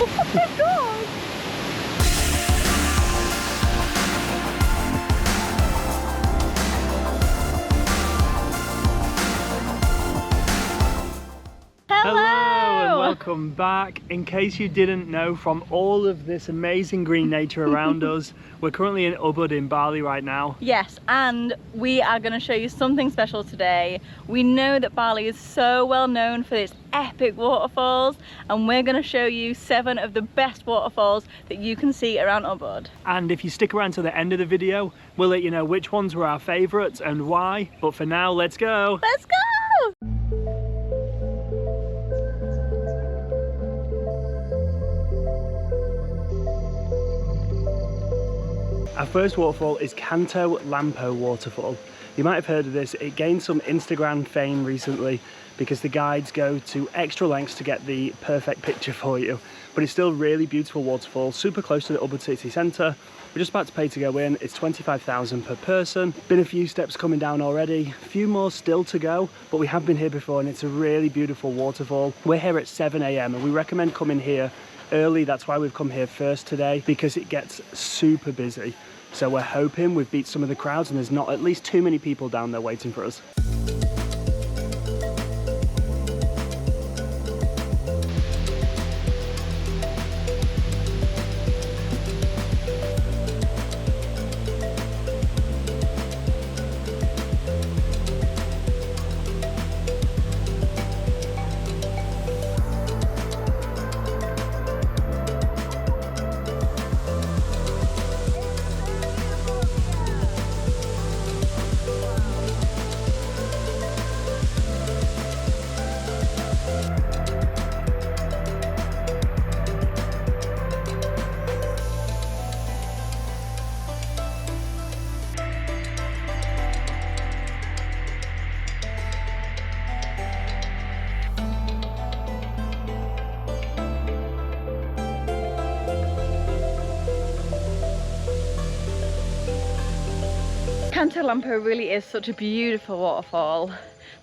Oh my god! Hello and welcome back. In case you didn't know from all of this amazing green nature around us, we're currently in Ubud in Bali right now. Yes, and we are going to show you something special today. We know that Bali is so well known for its epic waterfalls, and we're going to show you 7 of the best waterfalls that you can see around Ubud. And if you stick around to the end of the video, we'll let you know which ones were our favourites and why. But for now, let's go! Let's go! Our first waterfall is Kanto Waterfall. You might have heard of this. It gained some Instagram fame recently because the guides go to extra lengths to get the perfect picture for you. But it's still a really beautiful waterfall, super close to the Ubud city centre. We're just about to pay to go in. It's 25,000 per person. Been a few steps coming down already, a few more still to go, but we have been here before and it's a really beautiful waterfall. We're here at 7 AM and we recommend coming here early. That's why we've come here first today, because it gets super busy. So we're hoping we've beat some of the crowds and there's not at least too many people down there waiting for us. Kanto really is such a beautiful waterfall.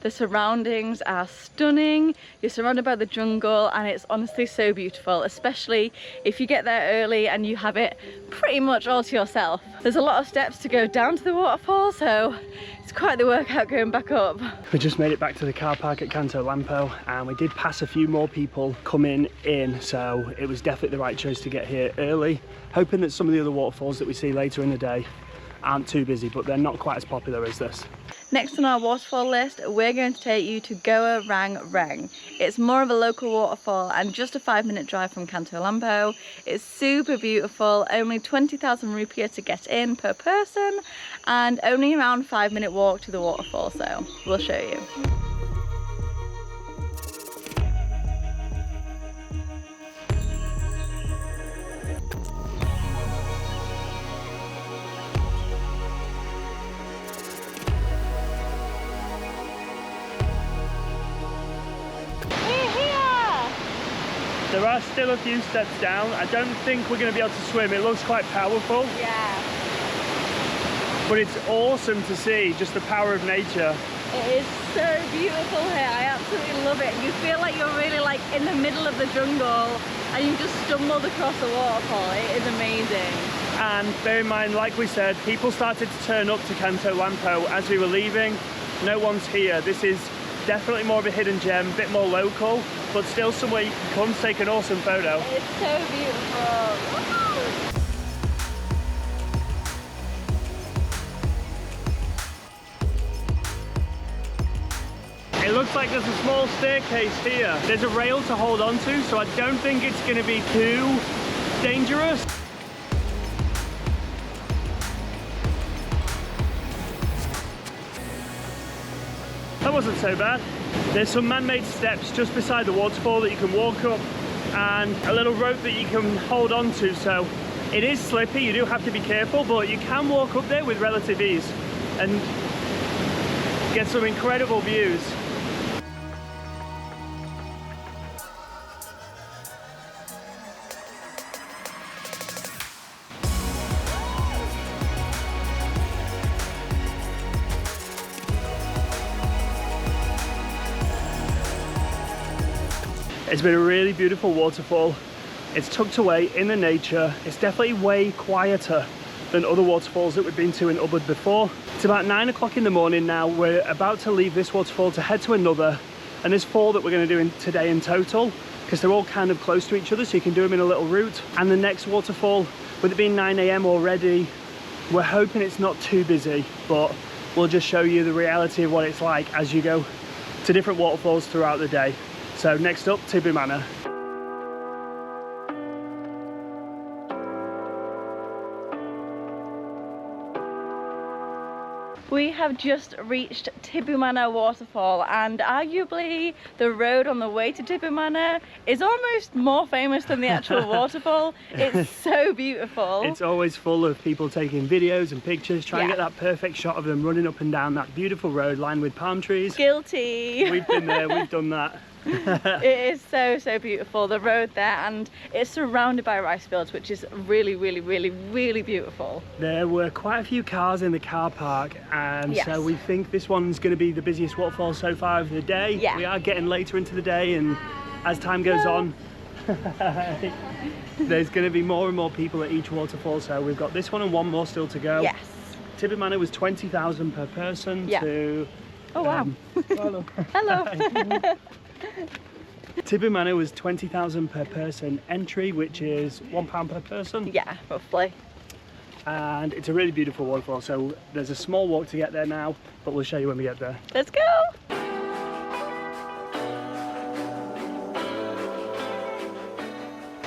The surroundings are stunning. You're surrounded by the jungle and it's honestly so beautiful, especially if you get there early and you have it pretty much all to yourself. There's a lot of steps to go down to the waterfall, so it's quite the workout going back up. We just made it back to the car park at Kanto and we did pass a few more people coming in, so it was definitely the right choice to get here early, hoping that some of the other waterfalls that we see later in the day aren't too busy, but they're not quite as popular as this. Next on our waterfall list, we're going to take you to Goa Reng. It's more of a local waterfall and just a 5-minute drive from Kanto. It's super beautiful, only 20,000 rupiah to get in per person and only around 5-minute walk to the waterfall, so we'll show you. There are still a few steps down. I don't think we're going to be able to swim. It looks quite powerful. Yeah. But it's awesome to see just the power of nature. It is so beautiful here. I absolutely love it. You feel like you're really like in the middle of the jungle and you just stumbled across a waterfall. It is amazing. And bear in mind, like we said, people started to turn up to Kanto as we were leaving. No one's here. This is definitely more of a hidden gem, a bit more local, but still somewhere you can come take an awesome photo. It's so beautiful. It looks like there's a small staircase here. There's a rail to hold on to, so I don't think it's going to be too dangerous. That wasn't so bad. There's some man-made steps just beside the waterfall that you can walk up and a little rope that you can hold on to, so it is slippy, you do have to be careful, but you can walk up there with relative ease and get some incredible views. It's been a really beautiful waterfall. It's tucked away in the nature. It's definitely way quieter than other waterfalls that we've been to in Ubud before. It's about 9 o'clock in the morning now. We're about to leave this waterfall to head to another, and there's 4 that we're going to do today in total, because they're all kind of close to each other, so you can do them in a little route. And the next waterfall, with it being 9 AM already, we're hoping it's not too busy, but we'll just show you the reality of what it's like as you go to different waterfalls throughout the day. So next up, Tibumana. We have just reached Tibumana Waterfall, and arguably the road on the way to Tibumana is almost more famous than the actual waterfall. It's so beautiful. It's always full of people taking videos and pictures, trying to get that perfect shot of them running up and down that beautiful road lined with palm trees. Guilty. We've been there, we've done that. It is so beautiful, the road there, and it's surrounded by rice fields, which is really beautiful. There were quite a few cars in the car park, and so we think this one's going to be the busiest waterfall so far of the day. We are getting later into the day, and as time goes on there's going to be more and more people at each waterfall, so we've got this one and one more still to go. Tibumana was 20,000 per person to... Oh wow. Hello. Hello. Tibumana was 20,000 per person entry, which is £1 per person. Yeah, roughly. And it's a really beautiful waterfall, so there's a small walk to get there now, but we'll show you when we get there. Let's go.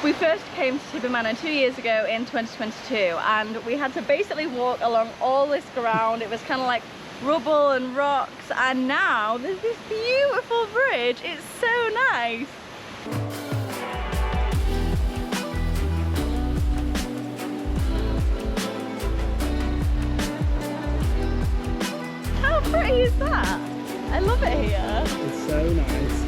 We first came to Tibumana 2 years ago in 2022, and we had to basically walk along all this ground. It was kind of like rubble and rocks, and now there's this beautiful bridge. It's so nice. How pretty is that? I love it here. It's so nice.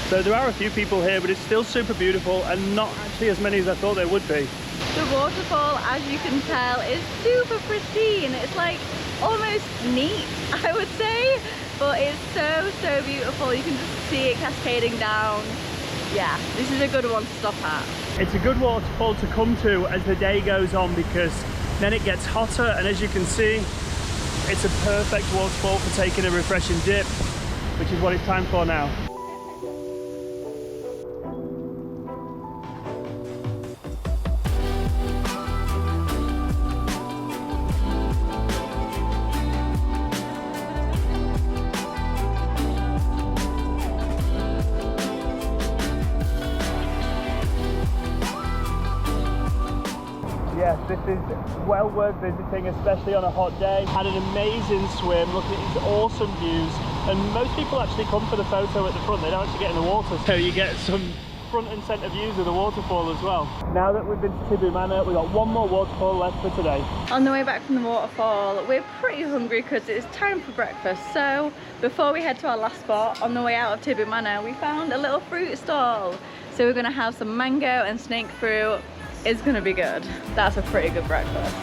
So there are a few people here, but it's still super beautiful and not actually as many as I thought there would be. The waterfall, as you can tell, is super pristine. It's like almost neat, I would say, but it's so beautiful. You can just see it cascading down. Yeah, this is a good one to stop at. It's a good waterfall to come to as the day goes on, because then it gets hotter, and as you can see, it's a perfect waterfall for taking a refreshing dip, which is what it's time for now. Yes, this is well worth visiting, especially on a hot day. Had an amazing swim, looking at these awesome views, and most people actually come for the photo at the front. They don't actually get in the water, so you get some front and centre views of the waterfall as well. Now that we've been to Tibumana, we've got one more waterfall left for today. On the way back from the waterfall, we're pretty hungry because it's time for breakfast. So before we head to our last spot, on the way out of Tibumana, we found a little fruit stall. So we're gonna have some mango and snake fruit. It's gonna be good. That's a pretty good breakfast.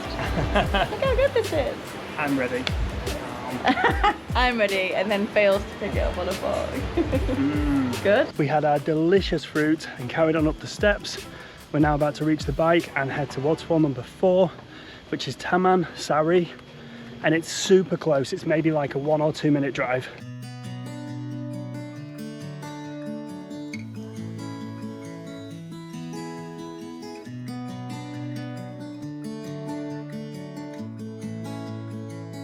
Look how good this is. I'm ready. I'm ready, and then fails to pick it up on a fork. Good. We had our delicious fruit and carried on up the steps. We're now about to reach the bike and head to waterfall number 4, which is Taman, Sari, and it's super close. It's maybe like a 1 or 2 minute drive.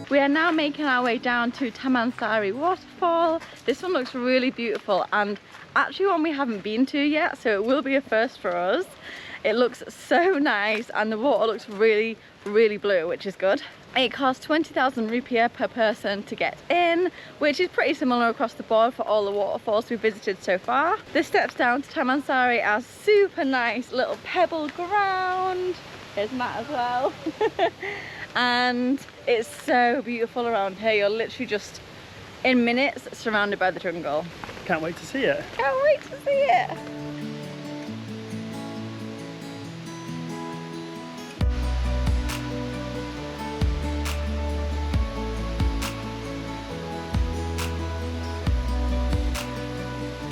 We are now making our way down to Taman Sari Waterfall. This one looks really beautiful, and actually one we haven't been to yet, so it will be a first for us. It looks so nice, and the water looks really blue, which is good. It costs 20,000 rupiah per person to get in, which is pretty similar across the board for all the waterfalls we've visited so far. The steps down to Taman Sari are super nice, little pebble ground. Here's Matt as well. And it's so beautiful around here. You're literally just in minutes surrounded by the jungle. can't wait to see it. Can't wait to see it.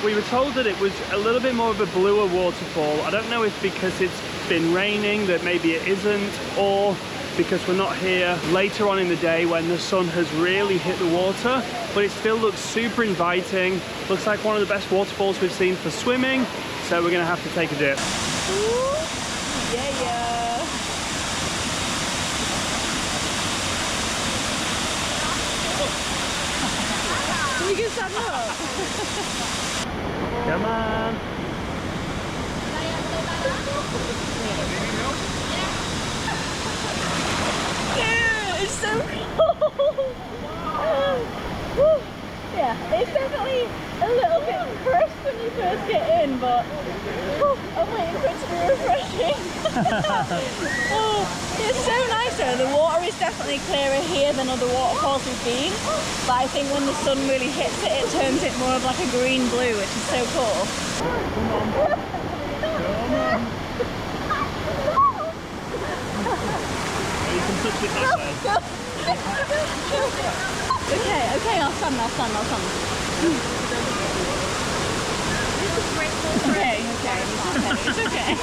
We were told that it was a little bit more of a bluer waterfall. I don't know if because it's been raining that maybe it isn't, or because we're not here later on in the day when the sun has really hit the water, but it still looks super inviting. Looks like one of the best waterfalls we've seen for swimming, so we're gonna have to take a dip. Ooh, yeah. You can stand up. Come on. Yeah, it's so cold. Yeah, it's definitely a little bit crisp when you first get in, but I'm waiting for it to be refreshing. It's so nice though. The water is definitely clearer here than other waterfalls we've been, but I think when the sun really hits it, it turns it more of like a green blue, which is so cool. Come on. Come on. You can touch it that way. Okay, I'll stand. Okay, it's okay.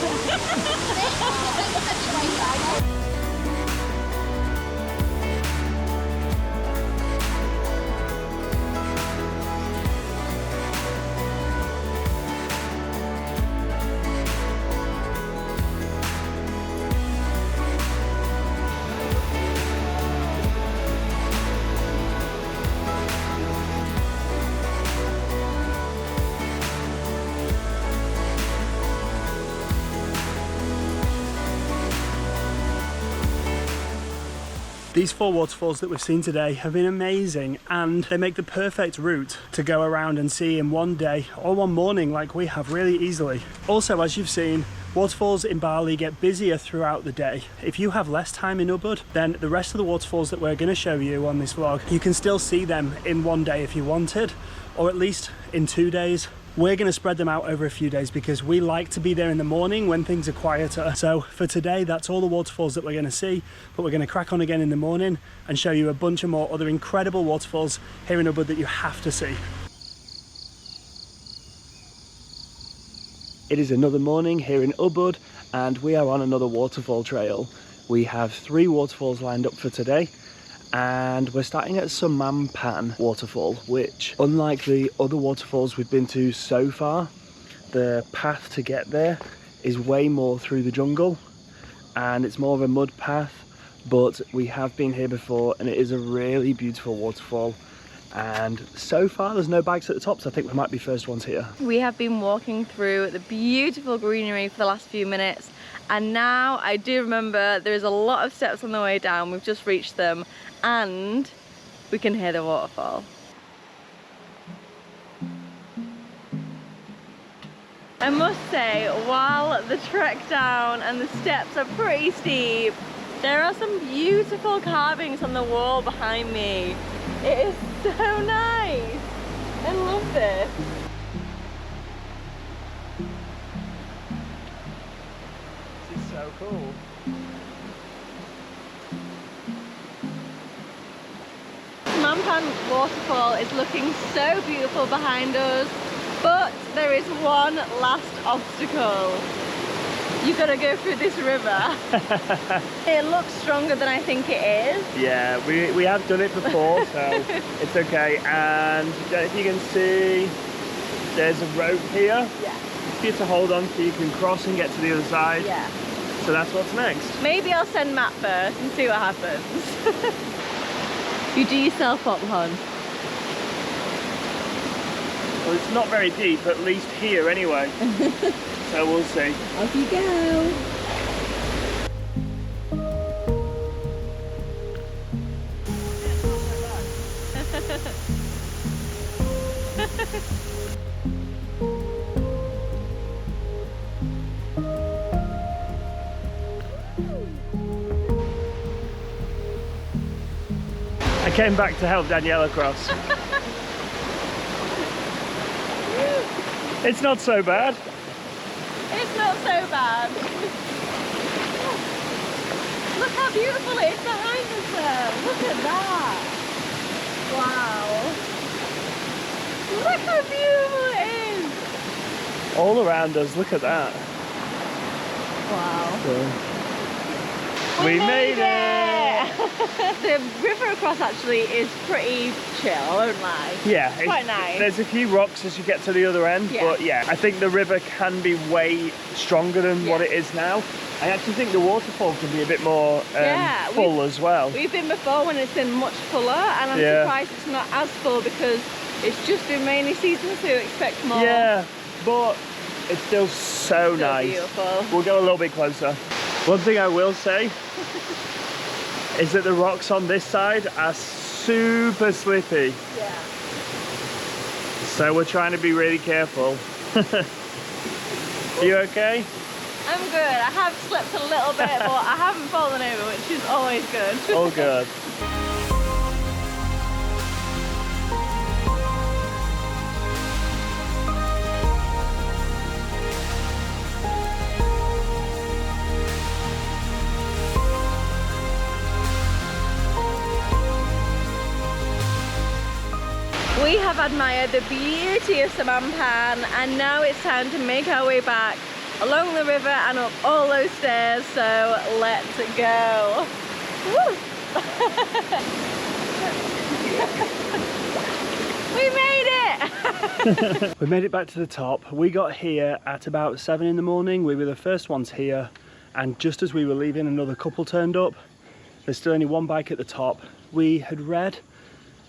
These 4 waterfalls that we've seen today have been amazing, and they make the perfect route to go around and see in one day or one morning like we have really easily. Also, as you've seen, waterfalls in Bali get busier throughout the day. If you have less time in Ubud, then the rest of the waterfalls that we're going to show you on this vlog, you can still see them in one day if you wanted, or at least in 2 days. We're going to spread them out over a few days because we like to be there in the morning when things are quieter. So for today, that's all the waterfalls that we're going to see, but we're going to crack on again in the morning and show you a bunch of more other incredible waterfalls here in Ubud that you have to see. It is another morning here in Ubud and we are on another waterfall trail. We have 3 waterfalls lined up for today. And we're starting at Sumampan Waterfall, which, unlike the other waterfalls we've been to so far, the path to get there is way more through the jungle and it's more of a mud path, but we have been here before and it is a really beautiful waterfall. And so far there's no bikes at the top, so I think we might be first ones here. We have been walking through the beautiful greenery for the last few minutes, and now I do remember there is a lot of steps on the way down. We've just reached them and we can hear the waterfall. I must say, while the trek down and the steps are pretty steep, there are some beautiful carvings on the wall behind me. It is so nice. I love this. This is so cool. Sumampan Waterfall is looking so beautiful behind us, but there is one last obstacle. You've got to go through this river. It looks stronger than I think it is. Yeah, we have done it before, so it's okay. And if you can see, there's a rope here. Yeah. For you to hold on so you can cross and get to the other side. Yeah. So that's what's next. Maybe I'll send Matt first and see what happens. You do yourself up, hon. Well, it's not very deep, at least here anyway. So we'll see. Off you go. I came back to help Danielle across. It's not so bad. It's not so bad. Look how beautiful it is behind us though. Look at that. Wow. Look how beautiful it is. All around us, look at that. Wow. So, we made it! The river across actually is pretty chill, I won't lie. Yeah, it's quite nice. There's a few rocks as you get to the other end, but yeah, I think the river can be way stronger than what it is now. I actually think the waterfall can be a bit more full as well. We've been before when it's been much fuller, and I'm surprised it's not as full because it's just been rainy season, so you expect more. Yeah, but it's still so nice. Beautiful. We'll go a little bit closer. One thing I will say is that the rocks on this side are super slippy. Yeah. So we're trying to be really careful. You okay? I'm good. I have slipped a little bit, but I haven't fallen over, which is always good. All good. We have admired the beauty of Sumampan, and now it's time to make our way back along the river and up all those stairs, so let's go. Woo! We made it! We made it back to the top. We got here at about 7 in the morning. We were the first ones here, and just as we were leaving, another couple turned up. There's still only one bike at the top. We had read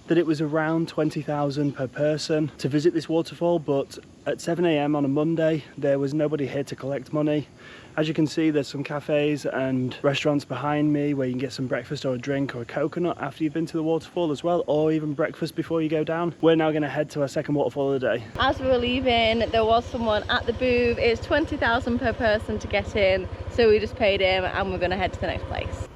that it was around 20,000 per person to visit this waterfall, but at 7 AM on a Monday there was nobody here to collect money. As you can see, there's some cafes and restaurants behind me where you can get some breakfast or a drink or a coconut after you've been to the waterfall as well, or even breakfast before you go down. We're now going to head to our second waterfall of the day. As we were leaving, there was someone at the booth. It's 20,000 per person to get in, so we just paid him and we're going to head to the next place.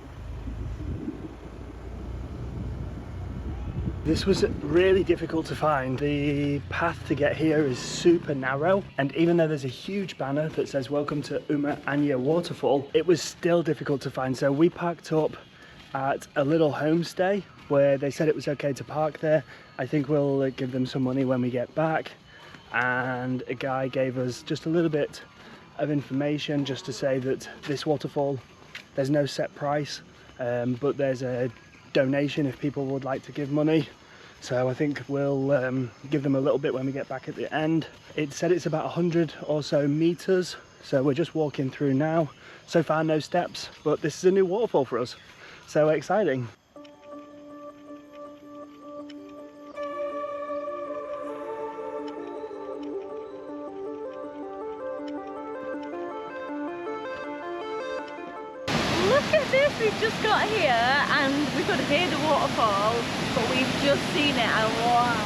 This was really difficult to find. The path to get here is super narrow, and even though there's a huge banner that says welcome to Tibumana Waterfall, it was still difficult to find. So we parked up at a little homestay where they said it was okay to park there. I think we'll give them some money when we get back, and a guy gave us just a little bit of information just to say that this waterfall, there's no set price, but there's a donation if people would like to give money. So I think we'll give them a little bit when we get back at the end. It said it's about 100 or so meters, so we're just walking through now. So far no steps, but this is a new waterfall for us, so exciting. Look at this, we've just got here and we could hear the waterfall, but we've just seen it and wow.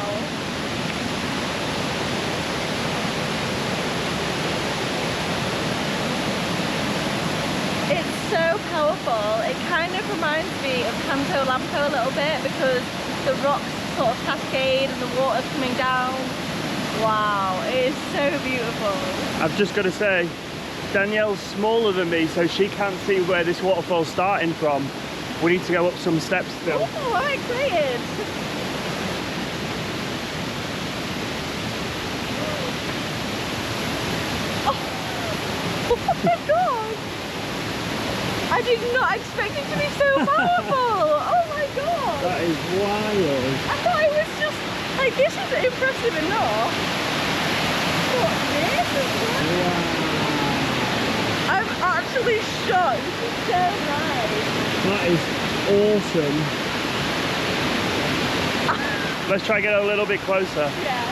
It's so powerful. It kind of reminds me of Kanto a little bit because the rocks sort of cascade and the water's coming down. Wow, it is so beautiful. I've just got to say, Danielle's smaller than me, so she can't see where this waterfall's starting from. We need to go up some steps still. Oh, I'm excited. Oh my god! I did not expect it to be so powerful! Oh my god! That is wild. I thought it was just, like, this is impressive enough. But this is Wow. I'm actually shocked. This is so nice. That is awesome. Let's try and get a little bit closer. Yeah.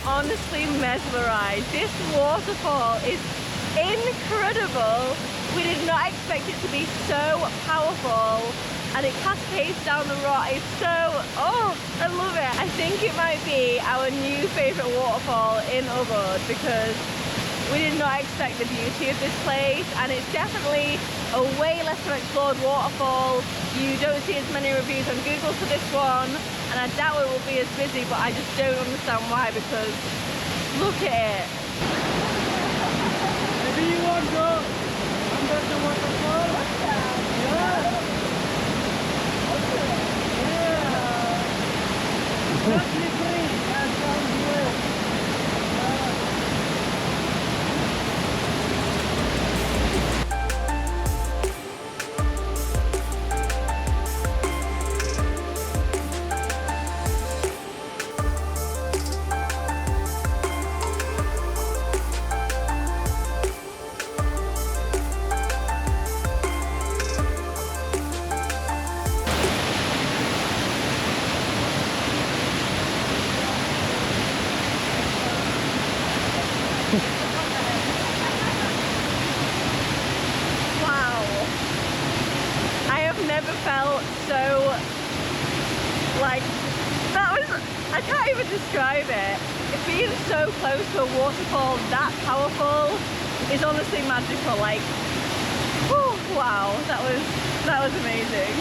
honestly mesmerized. This waterfall is incredible. We did not expect it to be so powerful, and it cascades down the rock. It's so, oh, I love it. I think it might be our new favorite waterfall in Ubud because we did not expect the beauty of this place, and it's definitely a way less explored waterfall. You don't see as many reviews on Google for this one, and I doubt it will be as busy, but I just don't understand why, because look at it. Maybe you want to go under the waterfall? Yeah. That's the place. That sounds good. Wow. I have never felt so, like, that was, I can't even describe it. Being so close to a waterfall that powerful is honestly magical. Like, whew, wow, that was amazing.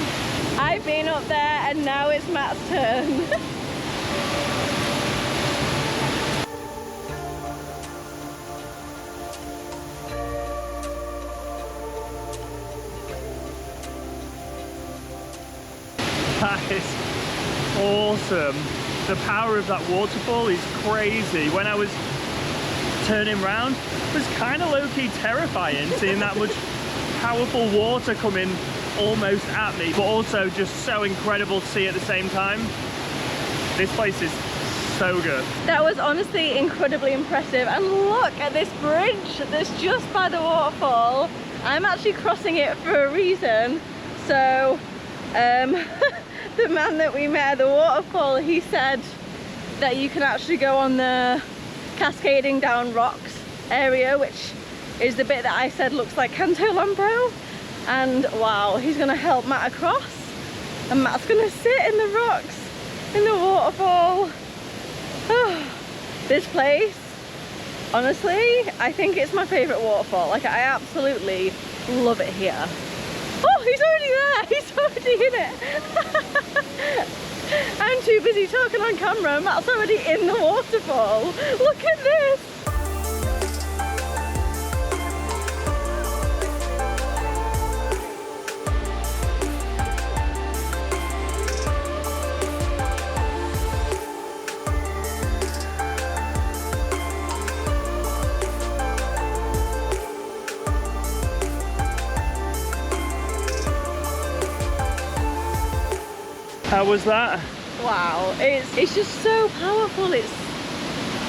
I've been up there and now it's Matt's turn. That is awesome. The power of that waterfall is crazy. When I was turning round, it was kind of low-key terrifying seeing that much powerful water coming almost at me, but also just so incredible to see at the same time. This place is so good. That was honestly incredibly impressive, and look at this bridge that's just by the waterfall. I'm actually crossing it for a reason. So the man that we met at the waterfall, he said that you can actually go on the cascading down rocks area, which is the bit that I said looks like Kanto Lampo. And wow, he's gonna help Matt across, and Matt's gonna sit in the rocks in the waterfall. This place, honestly, I think it's my favorite waterfall. Like, I absolutely love it here. Oh, he's already there, he's already in it. I'm too busy talking on camera, Matt's already in the waterfall. Look at this. How was that? Wow, it's just so powerful. It's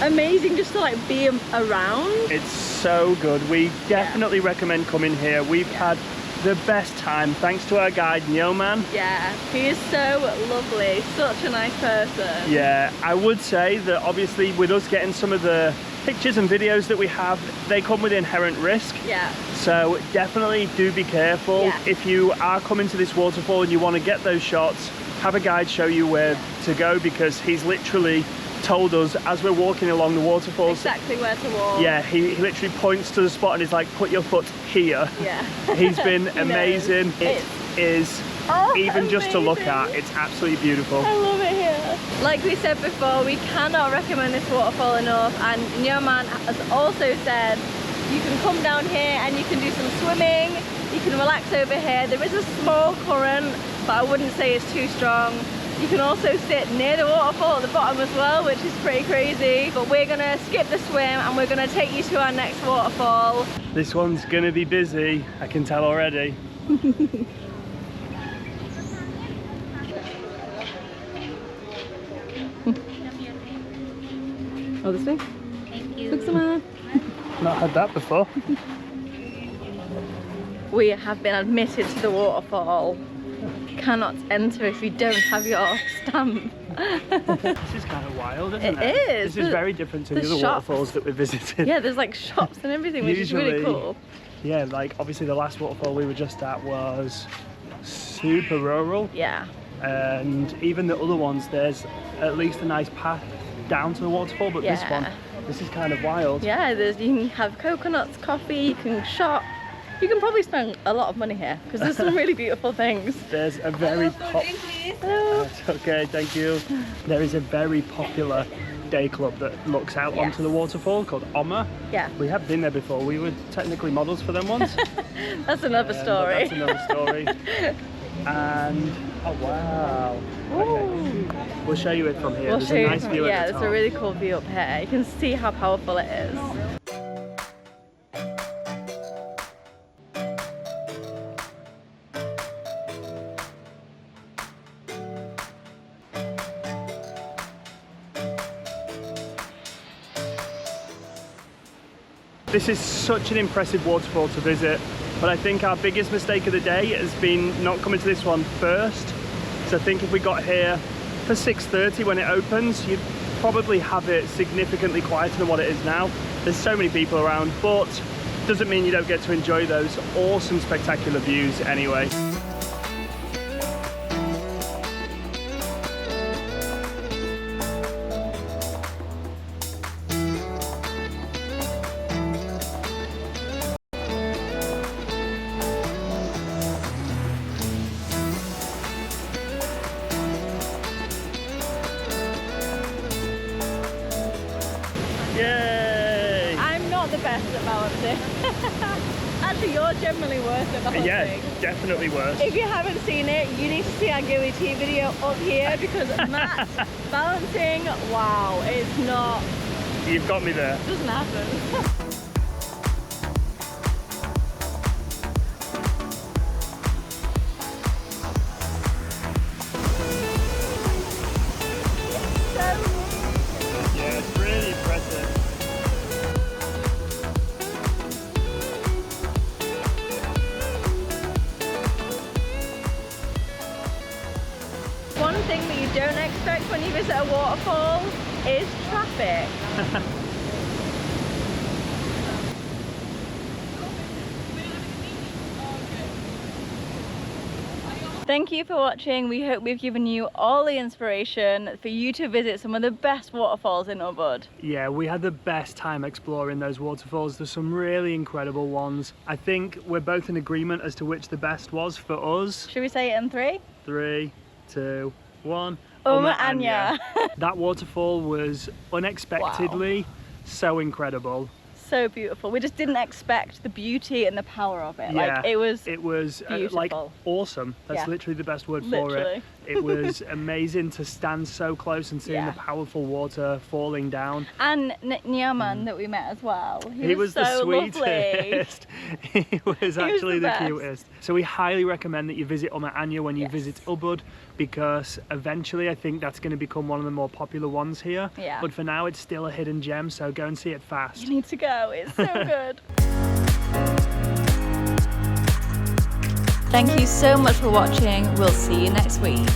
amazing just to like be around. It's so good. We definitely recommend coming here. We've had the best time thanks to our guide Nyoman. Yeah, he is so lovely, such a nice person. Yeah, I would say that obviously with us getting some of the pictures and videos that we have, they come with inherent risk. Yeah. So definitely do be careful. Yeah. If you are coming to this waterfall and you want to get those shots, have a guide show you where to go, because he's literally told us as we're walking along the waterfalls exactly where to walk. Yeah, he literally points to the spot and he's like, put your foot here. Yeah. He's been amazing. It is even just to look at, it's absolutely beautiful. I love it here. Like we said before, we cannot recommend this waterfall enough, and Nyoman has also said you can come down here and you can do some swimming, you can relax over here. There is a small current, but I wouldn't say it's too strong. You can also sit near the waterfall at the bottom as well, which is pretty crazy. But we're gonna skip the swim and we're gonna take you to our next waterfall. This one's gonna be busy, I can tell already. Oh, this way? Thank you. Look, Samad. Not had that before. We have been admitted to the waterfall. cannot enter if you don't have your stamp. This is kind of wild, isn't it? It is. This is very different to the other waterfalls that we visited. Yeah, there's like shops and everything, which is really cool. Yeah, like obviously the last waterfall we were just at was super rural. Yeah. And even the other ones, there's at least a nice path down to the waterfall, but this is kind of wild. Yeah, you can have coconuts, coffee, you can shop. You can probably spend a lot of money here because there's some really beautiful things. There's a very okay, thank you. There is a very popular day club that looks out onto the waterfall called Oma. Yeah. We have been there before. We were technically models for them once. That's another story. That's another story. And oh wow. Okay. We'll show you it from here. There's a nice view at the top. There's a really cool view up here. You can see how powerful it is. This is such an impressive waterfall to visit, but I think our biggest mistake of the day has been not coming to this one first. So I think if we got here for 6:30 when it opens, you'd probably have it significantly quieter than what it is now. There's so many people around, but doesn't mean you don't get to enjoy those awesome, spectacular views anyway. Yay! I'm not the best at balancing. Actually, you're generally worse at balancing. Yeah, definitely worse. If you haven't seen it, you need to see our Gooey Tea video up here because Matt's balancing, wow, it's not... You've got me there. It doesn't happen. One thing that you don't expect when you visit a waterfall is traffic. Thank you for watching. We hope we've given you all the inspiration for you to visit some of the best waterfalls in Ubud. Yeah, we had the best time exploring those waterfalls. There's some really incredible ones. I think we're both in agreement as to which the best was for us. Should we say it in 3? 3, 2, 1. Uma Anya. That waterfall was unexpectedly so incredible. So beautiful. We just didn't expect the beauty and the power of it. Yeah, like it was like awesome. That's literally the best word for it. It was amazing to stand so close and seeing the powerful water falling down. And Nyaman that we met as well. He was so the sweetest. He was actually the best. cutest. So we highly recommend that you visit Uma Anya when you visit Ubud, because eventually I think that's going to become one of the more popular ones here. Yeah. But for now it's still a hidden gem, so go and see it fast. You need to go, it's so good. Thank you so much for watching. We'll see you next week.